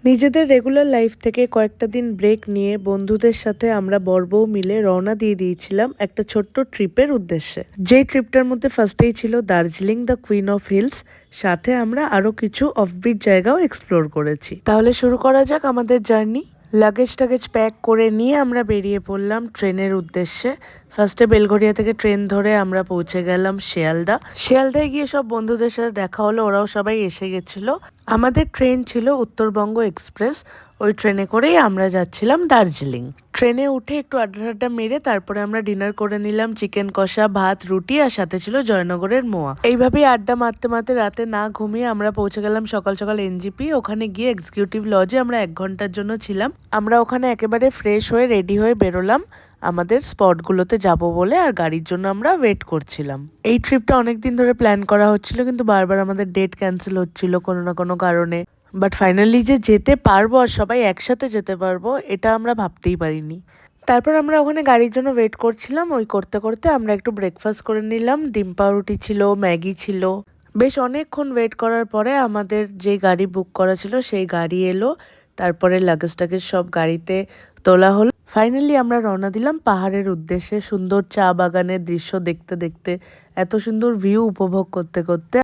নিজেদের regular life থেকে কয়েকটা দিন ব্রেক নিয়ে বন্ধুদের সাথে আমরা বর-বউ মিলে রওনা দিয়ে দিয়েছিলাম একটা ছোট্ট ট্রিপের উদ্দেশ্যে। যেই ট্রিপটার মধ্যে ফার্স্টেই ছিল Darjeeling the queen of hills, সাথে আমরা আরো কিছু অফবিট জায়গাও এক্সপ্লোর করেছি। তাহলে শুরু করা যাক আমাদের জার্নি। লাগেজ টাগেজ প্যাক করে নিয়ে আমরা বেরিয়ে পড়লাম ট্রেনের উদ্দেশ্যে। ফার্স্টে বেলঘরিয়া থেকে ট্রেন ধরে আমরা পৌঁছে গেলাম শিয়ালদা। শিয়ালদায় গিয়ে সব বন্ধুদের সাথে দেখা হলো, ওরাও সবাই এসে গেছিলো। আমাদের ট্রেন ছিল উত্তরবঙ্গ এক্সপ্রেস, ওই ট্রেনে করেই আমরা যাচ্ছিলাম দার্জিলিং। ট্রেনে উঠে একটু আড্ডা মেরে তারপরে আমরা ডিনার করে নিলাম, চিকেন কষা, ভাত, রুটি, আর সাথে ছিল জয়নগরের মোয়া। এইভাবেই আড্ডা মারতে মারতে রাতে না ঘুমিয়ে আমরা পৌঁছে গেলাম সকাল সকাল এনজিপি। ওখানে গিয়ে এক্সিকিউটিভ লজে আমরা 1 ঘন্টার জন্য ছিলাম। আমরা ওখানে একেবারে ফ্রেশ হয়ে রেডি হয়ে বেরোলাম আমাদের স্পটগুলোতে যাব বলে, আর গাড়ির জন্য আমরা ওয়েট করছিলাম। এই ট্রিপটা অনেকদিন ধরে প্ল্যান করা হচ্ছিল, কিন্তু বারবার আমাদের ডেট ক্যান্সেল হচ্ছিল কোনো না কোনো কারণে। বাট ফাইনালি যে যেতে পারবো আর সবাই একসাথে যেতে পারবো, এটা আমরা ভাবতেই পারিনি। তারপর আমরা ওখানে গাড়ির জন্য ওয়েট করছিলাম, ওই করতে করতে আমরা একটু ব্রেকফাস্ট করে নিলাম। ডিম পাউরুটি ছিল, ম্যাগি ছিল। বেশ অনেকক্ষণ ওয়েট করার পরে আমাদের যে গাড়ি বুক করা ছিল সেই গাড়ি এলো। তারপরে লাগেজ টাগেজ সব গাড়িতে তোলা হলো। ফাইনালি আমরা রওনা দিলাম পাহাড়ের উদ্দেশ্যে, সুন্দর চা বাগানের দৃশ্য দেখতে দেখতে, এত সুন্দর ভিউ উপভোগ করতে করতে।